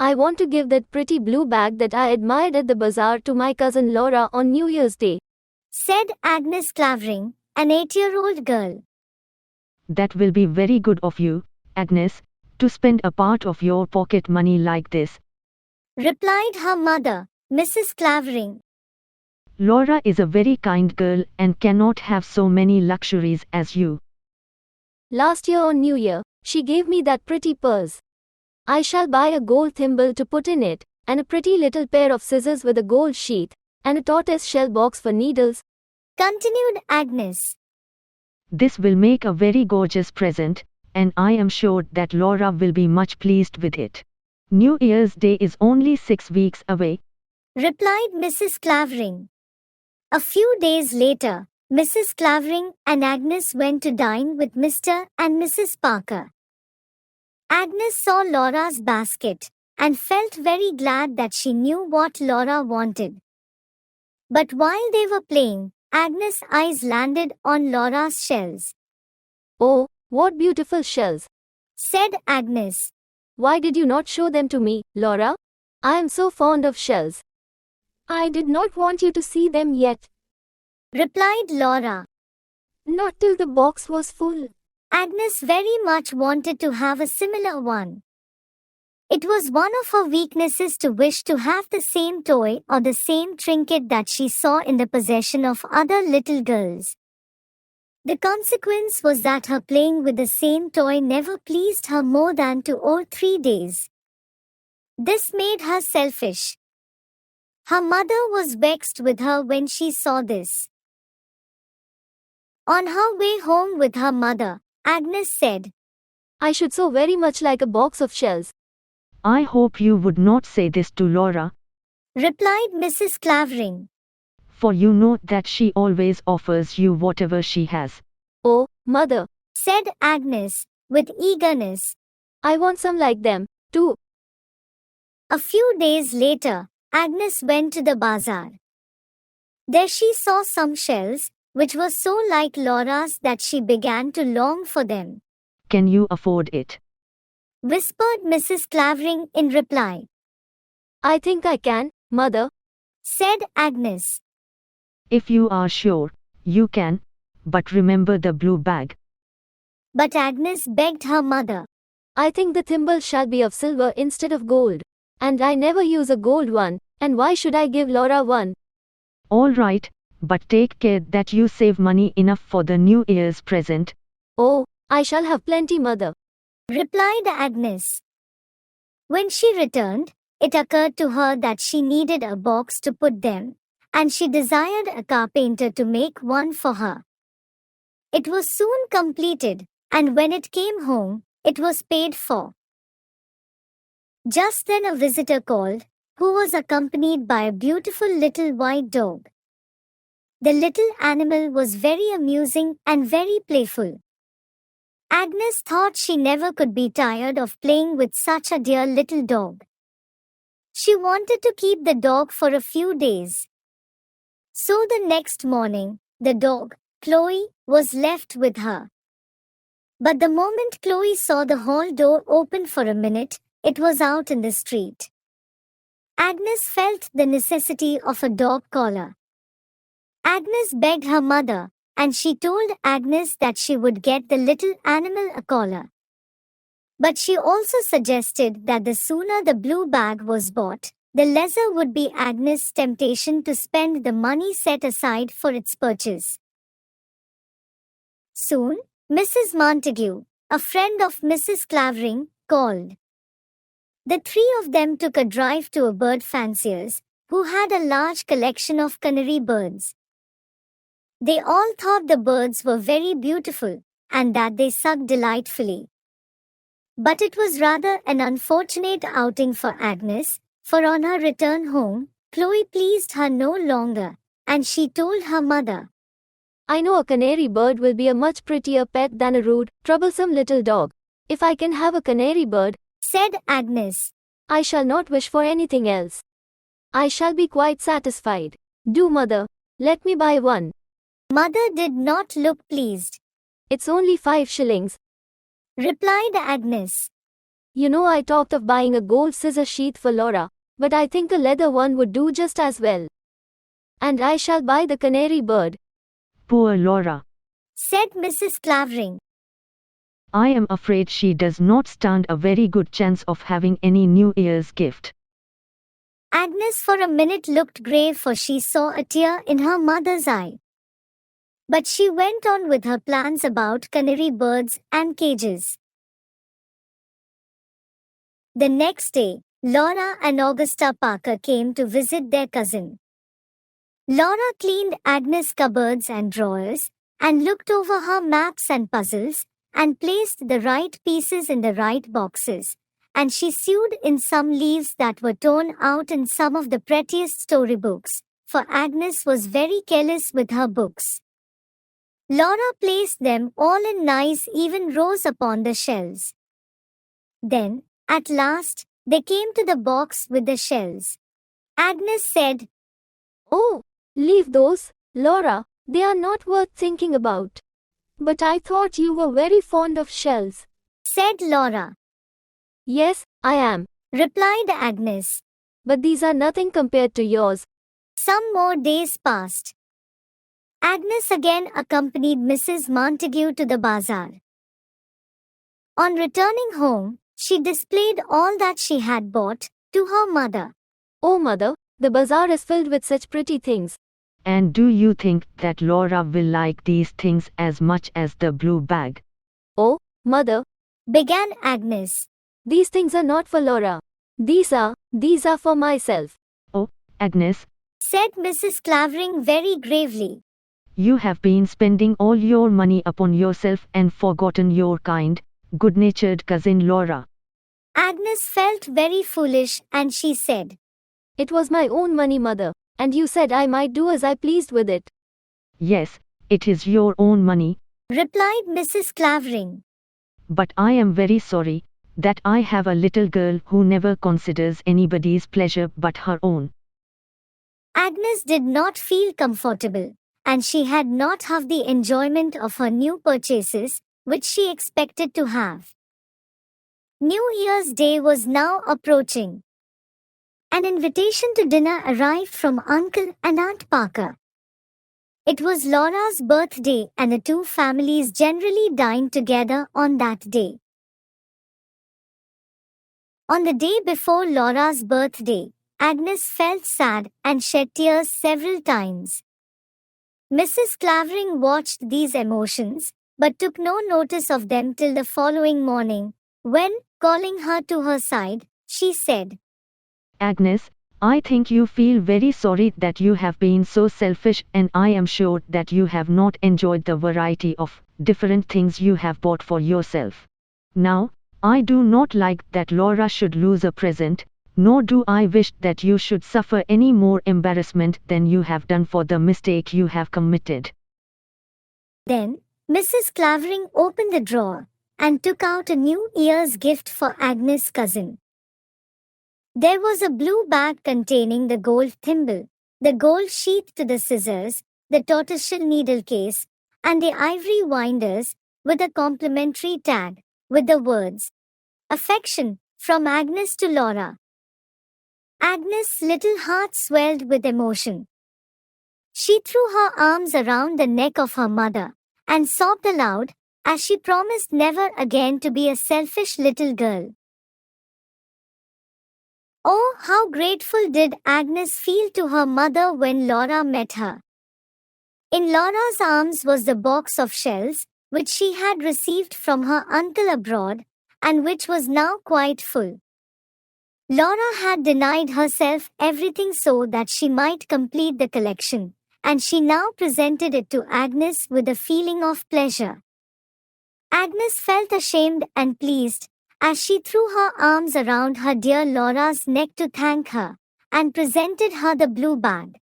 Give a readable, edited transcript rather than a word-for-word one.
I want to give that pretty blue bag that I admired at the bazaar to my cousin Laura on New Year's Day, said Agnes Clavering, an 8-year-old girl. That will be very good of you, Agnes, to spend a part of your pocket money like this, replied her mother, Mrs. Clavering. Laura is a very kind girl and cannot have so many luxuries as you. Last year on New Year, she gave me that pretty purse. I shall buy a gold thimble to put in it, and a pretty little pair of scissors with a gold sheath, and a tortoise shell box for needles, continued Agnes. This will make a very gorgeous present, and I am sure that Laura will be much pleased with it. New Year's Day is only 6 weeks away, replied Mrs. Clavering. A few days later, Mrs. Clavering and Agnes went to dine with Mr. and Mrs. Parker. Agnes saw Laura's basket and felt very glad that she knew what Laura wanted. But while they were playing, Agnes' eyes landed on Laura's shells. Oh, what beautiful shells, said Agnes. Why did you not show them to me, Laura? I am so fond of shells. I did not want you to see them yet, replied Laura. Not till the box was full. Agnes very much wanted to have a similar one. It was one of her weaknesses to wish to have the same toy or the same trinket that she saw in the possession of other little girls. The consequence was that her playing with the same toy never pleased her more than 2 or 3 days. This made her selfish. Her mother was vexed with her when she saw this. On her way home with her mother, Agnes said, I should so very much like a box of shells. I hope you would not say this to Laura, replied Mrs. Clavering. For you know that she always offers you whatever she has. Oh, mother, said Agnes, with eagerness. I want some like them, too. A few days later, Agnes went to the bazaar. There she saw some shells, which were so like Laura's that she began to long for them. Can you afford it? Whispered Mrs. Clavering in reply. I think I can, mother, said Agnes. If you are sure, you can, but remember the blue bag. But Agnes begged her mother. I think the thimble shall be of silver instead of gold, and I never use a gold one, and why should I give Laura one? All right, but take care that you save money enough for the New Year's present. Oh, I shall have plenty, mother, replied Agnes. When she returned, it occurred to her that she needed a box to put them, and she desired a carpenter to make one for her. It was soon completed, and when it came home, it was paid for. Just then a visitor called, who was accompanied by a beautiful little white dog. The little animal was very amusing and very playful. Agnes thought she never could be tired of playing with such a dear little dog. She wanted to keep the dog for a few days. So the next morning, the dog, Chloe, was left with her. But the moment Chloe saw the hall door open for a minute, it was out in the street. Agnes felt the necessity of a dog collar. Agnes begged her mother, and she told Agnes that she would get the little animal a collar. But she also suggested that the sooner the blue bag was bought, the lesser would be Agnes' temptation to spend the money set aside for its purchase. Soon, Mrs. Montague, a friend of Mrs. Clavering, called. The 3 of them took a drive to a bird fancier's, who had a large collection of canary birds. They all thought the birds were very beautiful, and that they sung delightfully. But it was rather an unfortunate outing for Agnes, for on her return home, Chloe pleased her no longer, and she told her mother, I know a canary bird will be a much prettier pet than a rude, troublesome little dog. If I can have a canary bird, said Agnes, I shall not wish for anything else. I shall be quite satisfied. Do, mother, let me buy one. Mother did not look pleased. It's only 5 shillings, replied Agnes. You know, I talked of buying a gold scissor sheath for Laura, but I think a leather one would do just as well. And I shall buy the canary bird, Poor Laura. said Mrs. Clavering. I am afraid she does not stand a very good chance of having any New Year's gift. Agnes for a minute looked grave, for she saw a tear in her mother's eye. But she went on with her plans about canary birds and cages. The next day, Laura and Augusta Parker came to visit their cousin. Laura cleaned Agnes' cupboards and drawers, and looked over her maps and puzzles, and placed the right pieces in the right boxes, and she sewed in some leaves that were torn out in some of the prettiest storybooks, for Agnes was very careless with her books. Laura placed them all in nice even rows upon the shelves. Then, at last, they came to the box with the shells. Agnes said, "Oh, leave those, Laura, they are not worth thinking about." "But I thought you were very fond of shells." said Laura. "Yes, I am. Replied Agnes. But these are nothing compared to yours." Some more days passed. Agnes again accompanied Mrs. Montague to the bazaar. On returning home, she displayed all that she had bought to her mother. "Oh, mother, the bazaar is filled with such pretty things." And do you think that Laura will like these things as much as the blue bag? "Oh, mother, Began Agnes. these things are not for Laura. These are for myself." Oh, Agnes, Said Mrs. Clavering very gravely. you have been spending all your money upon yourself and forgotten your kind, good-natured cousin Laura. Agnes felt very foolish, and she said, "It was my own money, mother, and you said I might do as I pleased with it." Yes, it is your own money, replied Mrs. Clavering. but I am very sorry that I have a little girl who never considers anybody's pleasure but her own. Agnes did not feel comfortable, and she had not half the enjoyment of her new purchases, which she expected to have. New Year's Day was now approaching. An invitation to dinner arrived from Uncle and Aunt Parker. It was Laura's birthday, and the two families generally dined together on that day. On the day before Laura's birthday, Agnes felt sad and shed tears several times. Mrs. Clavering watched these emotions, but took no notice of them till the following morning, when, calling her to her side, she said, Agnes, I think you feel very sorry that you have been so selfish, and I am sure that you have not enjoyed the variety of different things you have bought for yourself. Now, I do not like that Laura should lose a present, nor do I wish that you should suffer any more embarrassment than you have done for the mistake you have committed. Then, Mrs. Clavering opened the drawer and took out a New Year's gift for Agnes' cousin. There was a blue bag containing the gold thimble, the gold sheath to the scissors, the tortoiseshell needle case, and the ivory winders, with a complimentary tag, with the words, "Affection, from Agnes to Laura." Agnes' little heart swelled with emotion. She threw her arms around the neck of her mother, and sobbed aloud, as she promised never again to be a selfish little girl. Oh, how grateful did Agnes feel to her mother when Laura met her. In Laura's arms was the box of shells, which she had received from her uncle abroad, and which was now quite full. Laura had denied herself everything so that she might complete the collection, and she now presented it to Agnes with a feeling of pleasure. Agnes felt ashamed and pleased, as she threw her arms around her dear Laura's neck to thank her, and presented her the blue bag.